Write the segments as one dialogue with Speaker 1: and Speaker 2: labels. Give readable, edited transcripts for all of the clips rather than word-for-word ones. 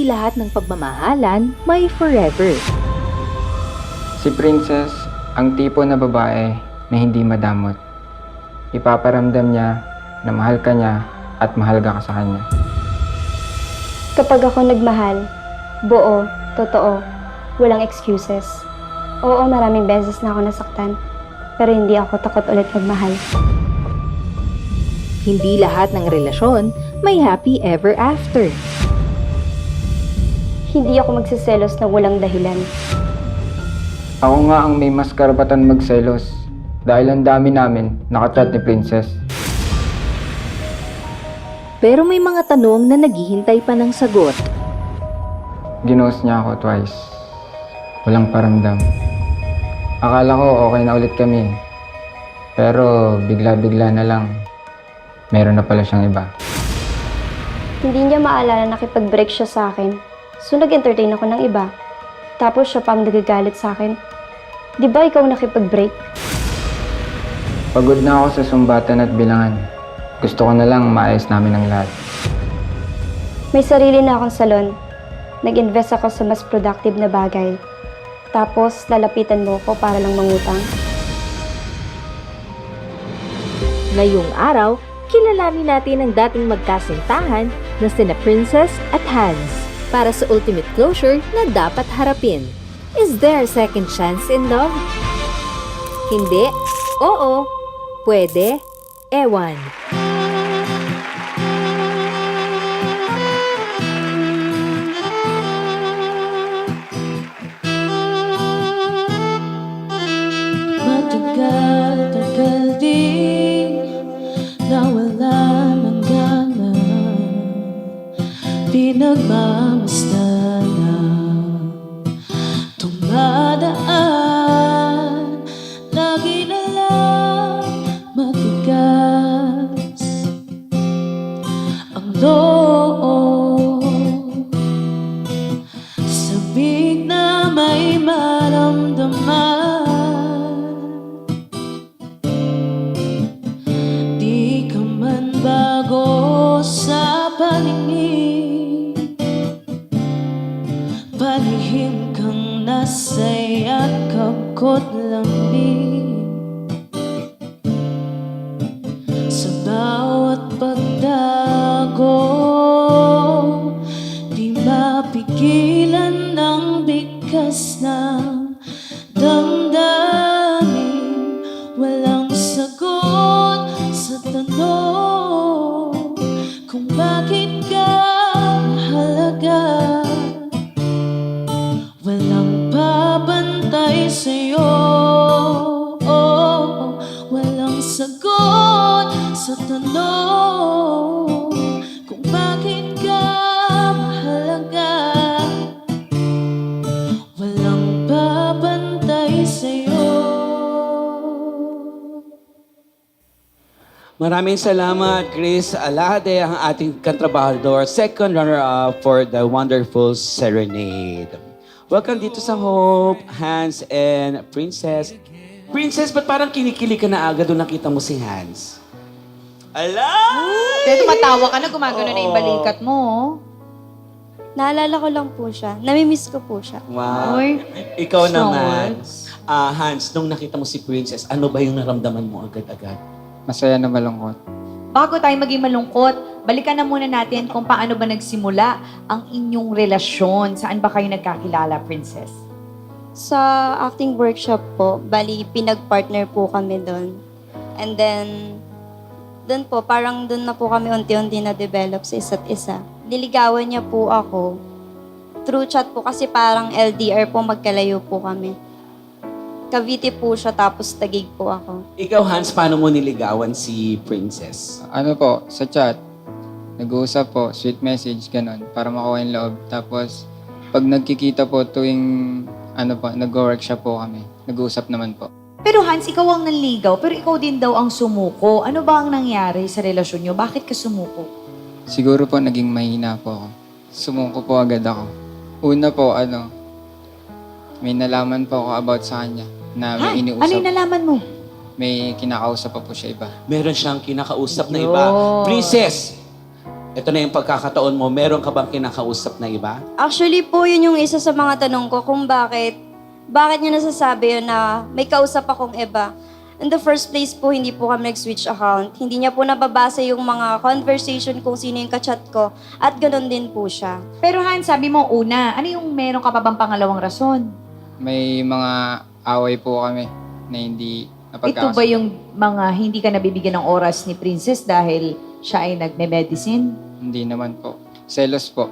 Speaker 1: hindi lahat ng pagmamahalan may forever.
Speaker 2: Si Princess, ang tipo na babae na hindi madamot. Ipaparamdam niya na mahal ka niya at mahal ka sa kanya.
Speaker 3: Kapag ako nagmahal, buo, totoo, walang excuses. Oo, maraming beses na ako nasaktan, pero hindi ako takot ulit magmahal.
Speaker 1: Hindi lahat ng relasyon may happy ever after.
Speaker 3: Hindi ako magsiselos na walang dahilan.
Speaker 2: Ako nga ang may mas karapatan magselos dahil ang dami namin nakachat ni Princess.
Speaker 1: Pero may mga tanong na naghihintay pa ng sagot.
Speaker 2: Ginost niya ako twice. Walang paramdam. Akala ko okay na ulit kami. Pero bigla-bigla na lang, meron na pala siyang iba.
Speaker 3: Hindi niya maalala na nakipag-break siya sa akin, so nag-entertain ako ng iba. Tapos siya pa ang nagagalit sa akin. Di ba ikaw nakipag-break?
Speaker 2: Pagod na ako sa sumbatan at bilangan. Gusto ko na lang maayos namin ang lahat.
Speaker 3: May sarili na akong salon. Nag-invest ako sa mas productive na bagay. Tapos lalapitan mo ako para lang mangutang.
Speaker 1: Ngayong araw, kilalanin natin ang dating magkasintahan na sina Princess at Hans para sa ultimate closure na dapat harapin. Is there a second chance in love? Hindi? Oo. Pwede? Ewan.
Speaker 4: Matagal-tagal din nawala ng gana, pinagmamasdan na tumadaan, lagi na lang matigas ang loob, sabik na may maramdaman. Di ka man bago sa paningin, palihim kang nasa yakap ko't lambing. Sa bawat pagdago, di mapigilan ng bigkas ng damdamin. Walang sagot sa tanong kung bakit ka mahalaga. Walang babantay sa'yo, walang sagot sa tanong kung bakit ka mahalaga. Walang babantay sa'yo.
Speaker 5: Maraming salamat, Chris Alade, ang ating kantrabahador, second runner-up for the wonderful Serenade. Welcome dito sa Hope, Hans, and Princess. Princess, ba't parang kinikilig ka na agad doon nakita mo si Hans? Ala!
Speaker 6: Kaya tumatawa ka na, gumagano na yung balikat mo.
Speaker 3: Naalala ko lang po siya. Namimiss ko po siya.
Speaker 5: Wow.
Speaker 6: Uy,
Speaker 5: Ikaw naman,
Speaker 6: snowballs.
Speaker 5: Hans, nung nakita mo si Princess, ano ba yung naramdaman mo agad-agad?
Speaker 2: Masaya na malungkot.
Speaker 6: Bago tayo maging malungkot, balikan na muna natin kung paano ba nagsimula ang inyong relasyon. Saan ba kayo nagkakilala, Princess?
Speaker 3: Sa acting workshop po, bali pinag-partner po kami doon. And then, doon po, parang doon na po kami unti-unti na-develop sa isa't isa. Niligawan niya po ako. Through chat po kasi parang LDR po, magkalayo po kami. Cavite po siya, tapos Taguig po ako.
Speaker 5: Ikaw, Hans, paano mo niligawan si Princess?
Speaker 2: Ano po, sa chat, nag-uusap po, sweet message, ganun, para makuha yung loob. Tapos, pag nagkikita po tuwing, nag-workshop po kami, nag-uusap naman po.
Speaker 6: Pero Hans, ikaw ang nanligaw, pero ikaw din daw ang sumuko. Ano ba ang nangyari sa relasyon nyo? Bakit ka sumuko?
Speaker 2: Siguro po naging mahina po ako. Sumuko po agad ako. Una po, may nalaman po ako about sa kanya na may iniusap.
Speaker 6: Ano yung nalaman mo?
Speaker 2: May kinakausap pa po siya iba.
Speaker 5: Meron siyang kinakausap na
Speaker 6: Yun.
Speaker 5: iba. Princess, ito na yung pagkakataon mo, meron ka bang kinakausap na iba?
Speaker 3: Actually po, yun yung isa sa mga tanong ko kung bakit niya nasasabi yun na may kausap akong iba. In the first place po, hindi po kami nag-switch account. Hindi niya po nababasa yung mga conversation kung sino yung kachat ko. At ganun din po siya.
Speaker 6: Pero Han, sabi mo una, ano yung meron ka pa bang pangalawang rason?
Speaker 2: May mga away po kami na hindi
Speaker 6: Ito ba yung mga hindi ka nabibigyan ng oras ni Princess dahil siya ay nagme-medicine?
Speaker 2: Hindi naman po. Selos po.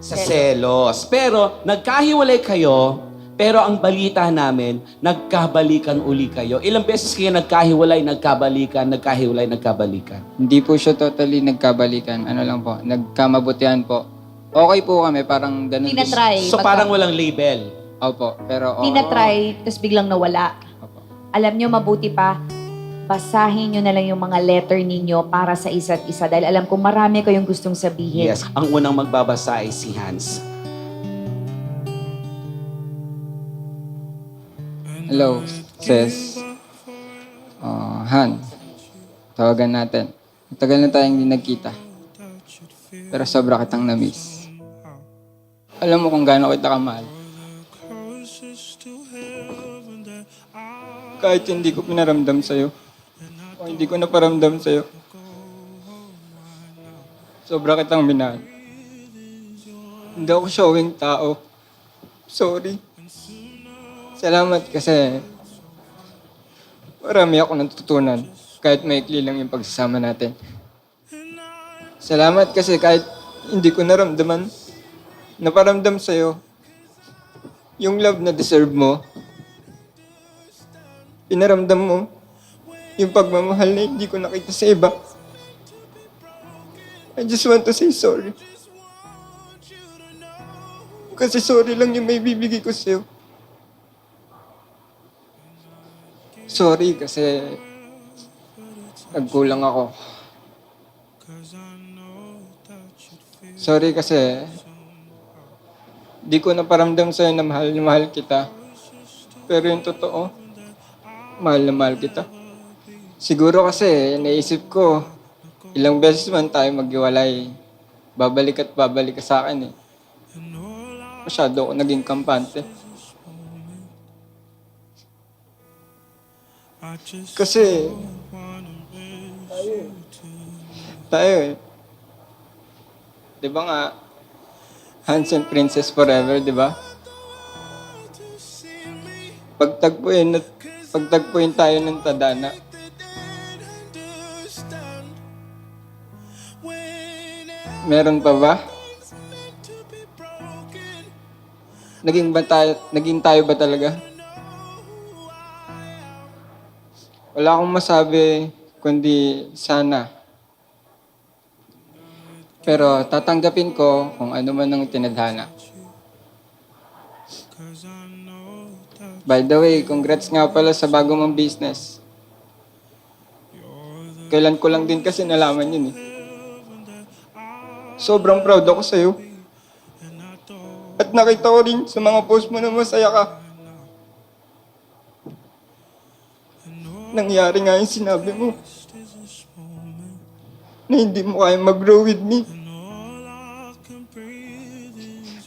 Speaker 5: Sa selos. Pero nagkahiwalay kayo, pero ang balita namin, nagkabalikan uli kayo. Ilang beses kayo nagkahiwalay, nagkabalikan, nagkahiwalay, nagkabalikan?
Speaker 2: Hindi po siya totally nagkabalikan. Ano lang po, nagkamabutihan po. Okay po kami, parang ganun.
Speaker 6: Tinatry.
Speaker 5: So parang walang label.
Speaker 2: Opo, pero oo.
Speaker 6: Tinatry, tapos biglang nawala.
Speaker 2: Opo.
Speaker 6: Alam nyo, mabuti pa, basahin nyo na lang yung mga letter ninyo para sa isa't isa dahil alam ko marami kayong gustong sabihin.
Speaker 5: Yes. Ang unang magbabasa ay si Hans.
Speaker 2: Hello, sis. Han, tawagan natin. Matagal na tayong hindi nagkita. Pero sobra kitang na-miss. Alam mo kung gaano kita kamahal. Kahit hindi ko pinaramdam sa'yo, o hindi ko naparamdam sa'yo, sobra kitang minahal. Hindi ako showing tao. Sorry. Salamat kasi marami ako natutunan kahit maikli lang yung pagsasama natin. Salamat kasi kahit hindi ko naramdaman, naparamdam sa'yo yung love na deserve mo. Pinaramdam mo yung pagmamahal na hindi ko nakita sa iba. I just want to say sorry. Kasi sorry lang yung may bibigay ko sa'yo. Sorry kasi nagkulang ako. Sorry kasi di ko naparamdam sa'yo na mahal kita. Pero yung totoo, mahal na mahal kita. Siguro kasi naisip ko, ilang beses man tayo maghiwalay, babalik at babalik ka sa akin eh. Masyado ako naging kampante. Kasi, tayo eh. Di ba nga, Hans and Princess forever, di ba? Pagtagpuin tayo ng tadhana. Meron pa ba? Naging tayo ba talaga? Wala akong masabi, kundi sana. Pero tatanggapin ko kung ano man ang tinadhana. By the way, congrats nga pala sa bago mong business. Kailan ko lang din kasi nalaman yun eh. Sobrang proud ako sa'yo. At nakita ko rin sa mga post mo na masaya ka. Nangyari nga yung sinabi mo na hindi mo kaya mag-grow with me.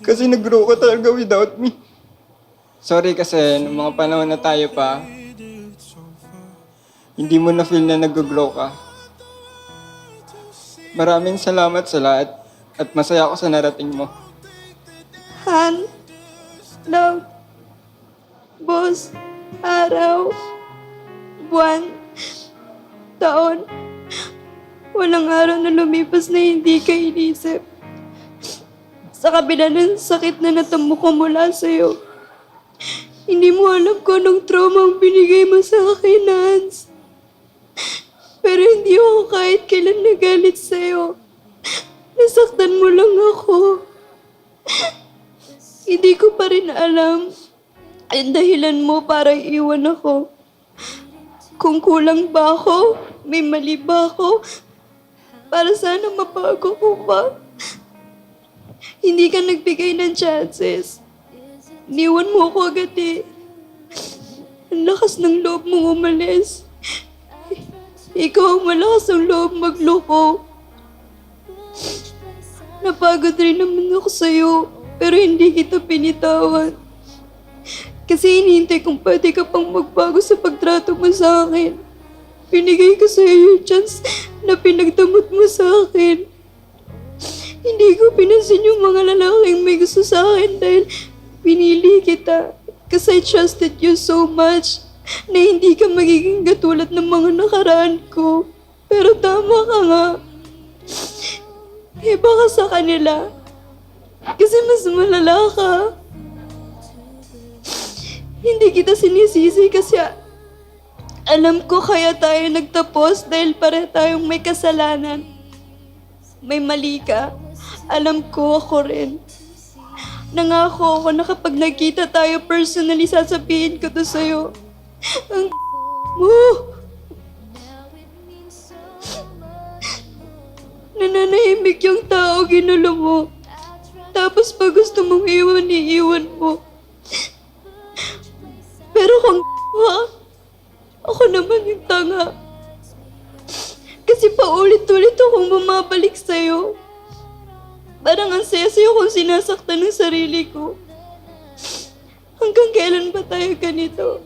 Speaker 2: Kasi nag-grow ka talaga without me. Sorry kasi, nung mga panahon na tayo pa, hindi mo na-feel na nag-grow ka. Maraming salamat sa lahat at masaya ako sa narating mo.
Speaker 3: Han, love, boss, araw, buwan, taon, walang araw na lumipas na hindi ka inisip. Sa kabila ng sakit na natamo ko mula sa'yo, hindi mo alam kung anong trauma ang binigay mo sa akin, Hans. Pero hindi ako kahit kailan nagalit sa'yo. Nasaktan mo lang ako. Hindi ko pa rin alam ang dahilan mo para iwan ako. Kung kulang ba ako? May mali ba ako? Para sana mabago ko ba? Hindi ka nagbigay ng chances. Niwan mo ako agad eh. Ang lakas ng loob mong umalis. Ikaw ang malakas ng loob magloko. napagod rin naman ako sa'yo, pero hindi kita pinitawan. Kasi hinihintay kung pwede ka pang magbago sa pagtrato mo sa akin. Binigay ko sa'yo yung chance na pinagdamot mo sa akin. Hindi ko pinansin yung mga lalaking may gusto sa akin dahil pinili kita. Kasi I trusted you so much na hindi ka magiging katulad ng mga nakaraan ko. Pero tama ka nga. Iba ka sa kanila. Kasi mas malala ka. Hindi kita sinisisi kasi alam ko kaya tayo nagtapos dahil pare tayong may kasalanan. May mali ka. Alam ko ako rin. Nangako ako na kapag nagkita tayo personally, sasabihin ko to sa'yo. Ang mo! Nananahimik yung tao, ginulo mo. Tapos pag gusto mong iwan, iiwan mo. Pero kung ako naman yung tanga. Kasi paulit-ulit akong bumabalik sa'yo. Parang ang saya-saya kung sinasaktan ng sarili ko. Hanggang kailan ba tayo ganito?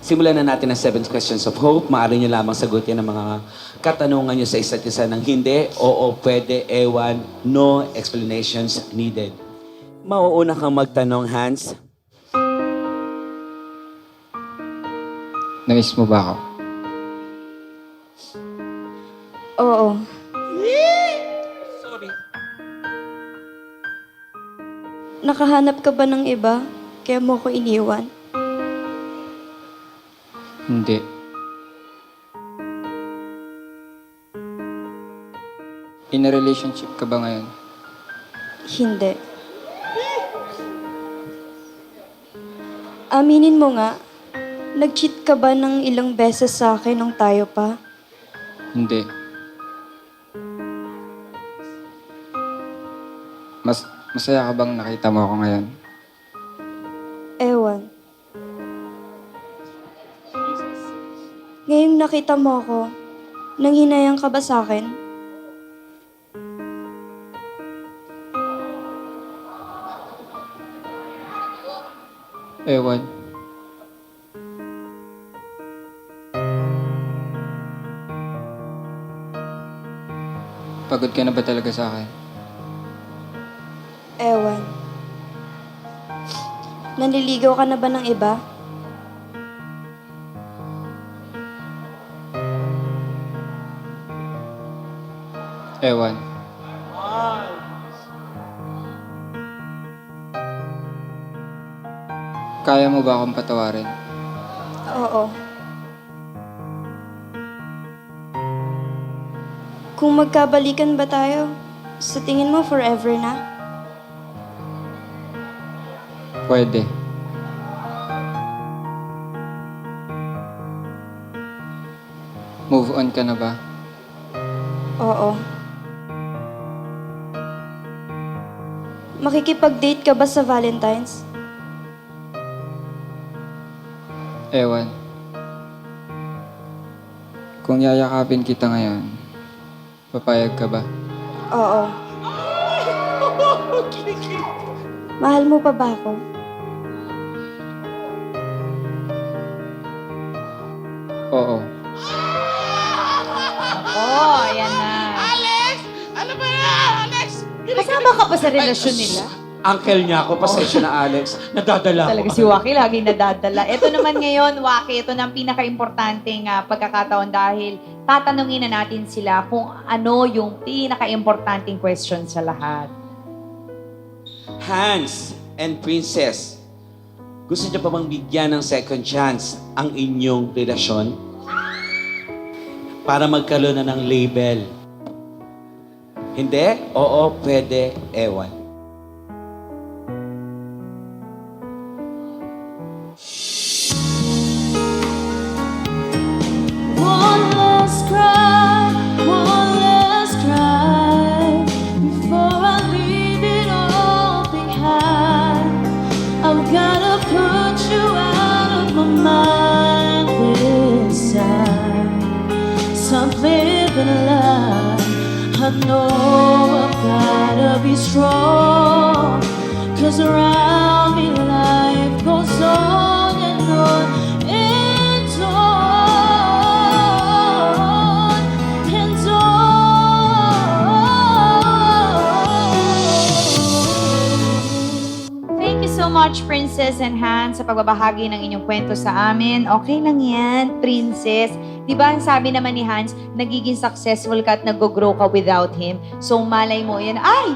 Speaker 5: Simulan na natin ang 7 questions of hope. Maaari nyo lamang sagutin ang mga katanungan nyo sa isa't isa ng hindi, oo, pwede, ewan, no explanations needed. Mauuna kang magtanong, Hans.
Speaker 2: Namiss mo ba ako?
Speaker 3: Oo.
Speaker 5: Sorry.
Speaker 3: Nakahanap ka ba ng iba? Kaya mo ko iniwan?
Speaker 2: Hindi. In a relationship ka ba ngayon?
Speaker 3: Hindi. Aminin mo nga, nag-cheat ka ba ng ilang beses sa akin nung tayo pa?
Speaker 2: Hindi. Masaya ka bang nakita mo ako ngayon?
Speaker 3: Ewan. Ngayong nakita mo ako, nanghinayang ka ba sa akin?
Speaker 2: Ewan. Pagod ka na ba talaga sa akin?
Speaker 3: Ewan. Nanliligaw ka na ba ng iba?
Speaker 2: Ewan. Kaya mo ba akong patawarin?
Speaker 3: Oo. Kung magkabalikan ba tayo, sa tingin mo forever na?
Speaker 2: Pwede. Move on ka na ba?
Speaker 3: Oo. Makikipag-date ka ba sa Valentine's?
Speaker 2: Ewan. Kung yayakapin kita ngayon, papayag ka ba?
Speaker 3: Oo. Mahal mo pa ba ako?
Speaker 2: Oo.
Speaker 6: Oh, ayan na. Alex! Ano ba yan, Alex? Kasama ka pa sa relasyon nila?
Speaker 5: Uncle niya ako, pasensya na Alex. Nadadala
Speaker 6: Talaga
Speaker 5: ako.
Speaker 6: si Waki lagi nadadala. Ito naman ngayon, Waki, ito na ang pinaka-importanting pagkakataon dahil tatanungin na natin sila kung ano yung pinaka-importanting question sa lahat.
Speaker 5: Hans and Princess, gusto niyo pa bang bigyan ng second chance ang inyong relasyon? Para magkaroon na ng label. Hindi? Oo, pwede, ewan.
Speaker 4: One last cry before I leave it all behind. I've gotta put you out of my mind this time. Stop living a lie. know I've gotta be strong, 'cause around me life goes on and on and on and on.
Speaker 6: Thank you so much, Princess and Hans, sa pagbabahagi ng inyong kwento sa amin. Okay lang yan, Princess. Di ba ang sabi naman ni Hans, nagiging successful ka at nag-grow ka without him. So malay mo yan, ay!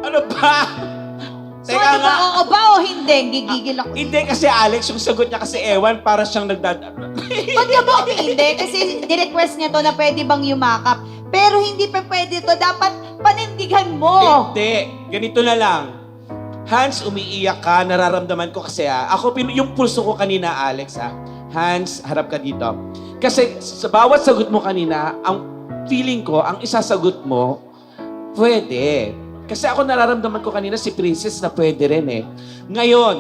Speaker 5: Ano ba?
Speaker 6: So
Speaker 5: Teka
Speaker 6: ano ba,
Speaker 5: nga.
Speaker 6: oo ba o hindi? Gigigil ako.
Speaker 5: Hindi kasi Alex, yung sagot niya kasi ewan, para siyang
Speaker 6: Ba't ka ba hindi? Kasi ni-request niya to na pwede bang yumakap. Pero hindi pa pwede to. Dapat panindigan mo.
Speaker 5: Hindi. Ganito na lang. Hans, umiiyak ka, nararamdaman ko kasi yung pulso ko kanina, Alex Hans, harap ka dito. Kasi sa bawat sagot mo kanina, ang feeling ko, ang isasagot mo, pwede. Kasi ako nararamdaman ko kanina si Princess na pwede rin eh. Ngayon,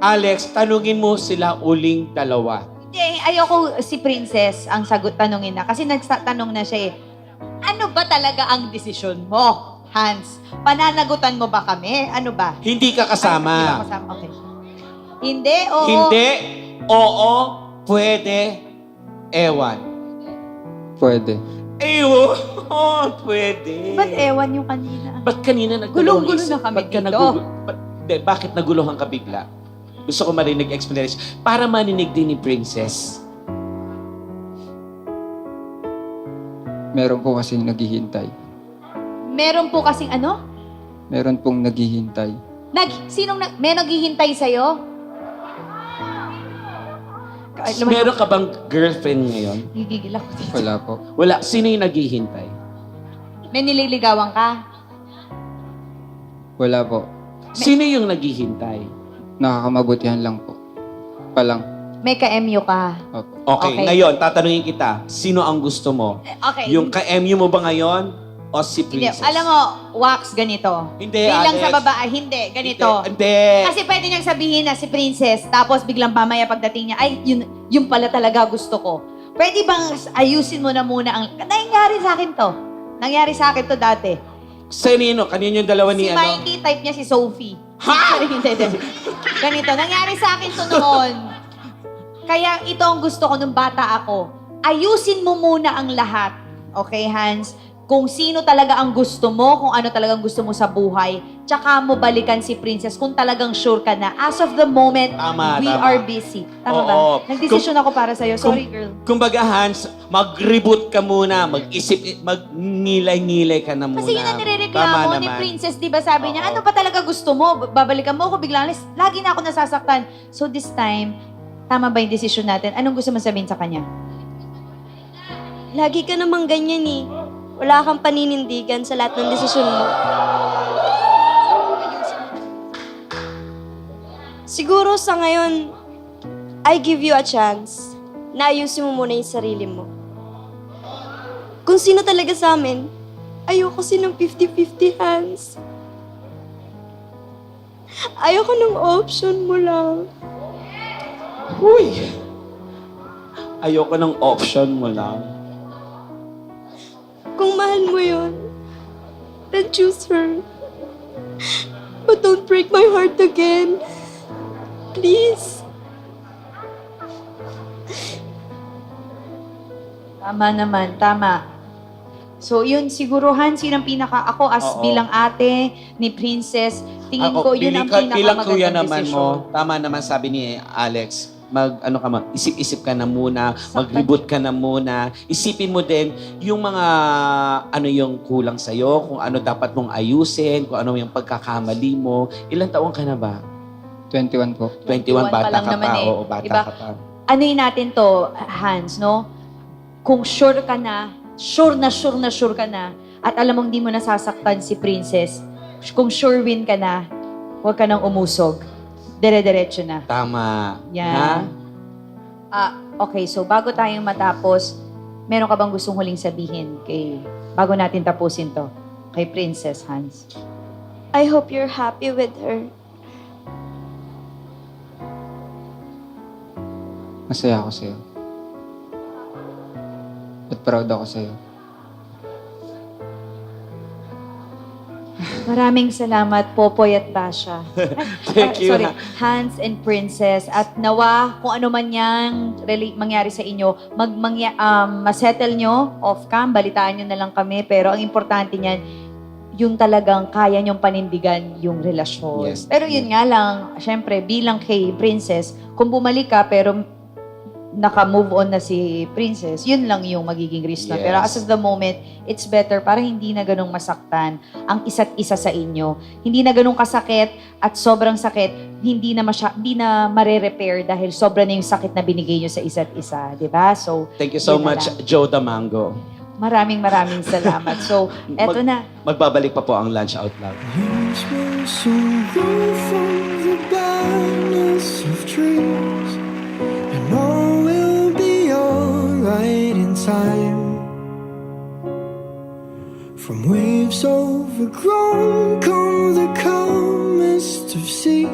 Speaker 5: Alex, tanungin mo sila uling dalawa.
Speaker 6: Hindi, ayoko si Princess ang sagot tanungin na. Kasi nagtanong na siya eh. Ano ba talaga ang desisyon mo, Hans? Pananagutan mo ba kami? Ano ba?
Speaker 5: Hindi ka
Speaker 6: Ay,
Speaker 5: kasama.
Speaker 6: hindi ako kasama. Okay. Hindi, oo.
Speaker 5: Hindi, oo, pwede, ewan.
Speaker 2: Pwede.
Speaker 5: Ayun, pwede.
Speaker 6: Ba't ewan yung kanina?
Speaker 5: Ba't kanina
Speaker 6: Gulong-gulo na kami dito.
Speaker 5: Bakit naguluhan ka bigla? Gusto ko marinig explanation. Para maninig din ni Princess.
Speaker 2: Meron po kasing naghihintay.
Speaker 6: Meron po kasing ano?
Speaker 2: Meron pong naghihintay.
Speaker 6: May naghihintay sa'yo?
Speaker 5: Meron ka bang girlfriend ngayon?
Speaker 6: Gigigil ako dito.
Speaker 2: Wala po.
Speaker 5: Wala. Sino yung naghihintay?
Speaker 6: May nililigawan ka?
Speaker 2: Wala po.
Speaker 5: Sino yung naghihintay?
Speaker 2: Nakakamabutihan lang po. Palang.
Speaker 6: May ka-MU ka?
Speaker 2: Opo.
Speaker 5: Okay,
Speaker 6: Okay.
Speaker 5: ngayon, tatanungin kita, sino ang gusto mo?
Speaker 6: Okay.
Speaker 5: Yung ka-MU mo ba ngayon o si
Speaker 6: Hindi,
Speaker 5: Princess?
Speaker 6: alam mo, wax ganito.
Speaker 5: Hindi,
Speaker 6: Bilang
Speaker 5: Alex.
Speaker 6: sa babae, hindi, ganito.
Speaker 5: Hindi.
Speaker 6: Kasi pwede niyang sabihin na si Princess, tapos biglang pamaya pagdating niya, ay, yun pala talaga gusto ko. Pwede bang ayusin mo na muna ang... Nangyari sa akin to. Nangyari sa akin to dati.
Speaker 5: Kanino? Kanino yung dalawa ni
Speaker 6: Si
Speaker 5: ano?
Speaker 6: Mikey, type niya si Sophie.
Speaker 5: Ha?
Speaker 6: Hindi. Ganito, nangyari sa akin to noon. Kaya ito ang gusto ko nung bata ako. Ayusin mo muna ang lahat. Okay, Hans? Kung sino talaga ang gusto mo, kung ano talagang gusto mo sa buhay, tsaka mo balikan si Princess kung talagang sure ka na. As of the moment,
Speaker 5: Tama,
Speaker 6: we
Speaker 5: tama.
Speaker 6: are busy. Tama ba?
Speaker 5: Oo.
Speaker 6: Nagdesisyon ako para sa'yo. Sorry, girl.
Speaker 5: Kumbaga, Hans, mag-reboot ka muna, mag-isip, mag-ngilay-ngilay ka na muna.
Speaker 6: Kasi yun ang nirereklamo ni Princess, di ba? Sabi niya,
Speaker 5: Oo.
Speaker 6: ano ba talaga gusto mo? Babalikan mo ako biglang. Lagi na ako nasasaktan. So this time, tama ba yung desisyon natin? Anong gusto mo sabihin sa kanya?
Speaker 3: Lagi ka namang ganyan eh. Wala kang paninindigan sa lahat ng desisyon mo. Siguro sa ngayon, I give you a chance na ayusin mo muna yung sarili mo. Kung sino talaga sa amin, ayoko sinong 50-50 hands. Ayoko ng option mo lang.
Speaker 5: Uy! Ayoko ng option mo lang.
Speaker 3: Kung mahal mo yun, then choose her. But don't break my heart again. Please.
Speaker 6: Tama naman, tama. So yun, siguro Hans, yun ang ako as
Speaker 5: Oo.
Speaker 6: bilang ate ni Princess, tingin ko yun ang
Speaker 5: bilang kuya
Speaker 6: pinakamagandang
Speaker 5: naman
Speaker 6: desisyon.
Speaker 5: mo, tama naman sabi ni Alex, isip-isip ka na muna,
Speaker 6: Saktan.
Speaker 5: mag-reboot ka na muna. Isipin mo din yung mga ano yung kulang sa'yo, kung ano dapat mong ayusin, kung ano yung pagkakamali mo. Ilang taon ka na ba?
Speaker 2: 21 po.
Speaker 5: 21,
Speaker 6: 21 pa
Speaker 5: bata
Speaker 6: lang
Speaker 5: ka
Speaker 6: naman
Speaker 5: pa.
Speaker 6: eh.
Speaker 5: Oo, bata
Speaker 6: Diba?
Speaker 5: ka pa.
Speaker 6: Ano yun natin to, Hans, no? Kung sure ka na, sure ka na, at alam mong di mo nasasaktan si Princess, kung sure win ka na, huwag ka nang umusog. Dire-diretso na.
Speaker 5: Tama.
Speaker 6: Yan. Okay, so bago tayong matapos, meron ka bang gustong huling sabihin bago natin tapusin to, kay Princess Hans?
Speaker 3: I hope you're happy with her.
Speaker 2: Masaya ako sa'yo. At proud ako sa'yo.
Speaker 6: Maraming salamat, Popoy at Basha.
Speaker 5: Thank you.
Speaker 6: Sorry, Hans and Princess. At nawa, kung ano man yang mangyari sa inyo, masettle nyo off-cam, balitaan nyo na lang kami. Pero ang importante niyan, yung talagang kaya nyong panindigan yung relasyon.
Speaker 5: Yes.
Speaker 6: Pero yun nga lang, syempre, bilang kay Princess, kung bumalik ka, pero naka-move on na si Princess, yun lang yung magiging risk na.
Speaker 5: Yes.
Speaker 6: Pero as of the moment, it's better para hindi na ganong masaktan ang isa't isa sa inyo. Hindi na ganong kasakit at sobrang sakit, hindi na mare-repair dahil sobra na yung sakit na binigay nyo sa isa't isa. Diba? So,
Speaker 5: Thank you so
Speaker 6: yun na
Speaker 5: much,
Speaker 6: lang.
Speaker 5: Joe Damango.
Speaker 6: Maraming salamat. So, eto na.
Speaker 5: Magbabalik pa po ang Lunch Out Loud.
Speaker 7: Years will soon go from the badness of dreams, and all will be alright in time. From waves overgrown come the calmest of seas.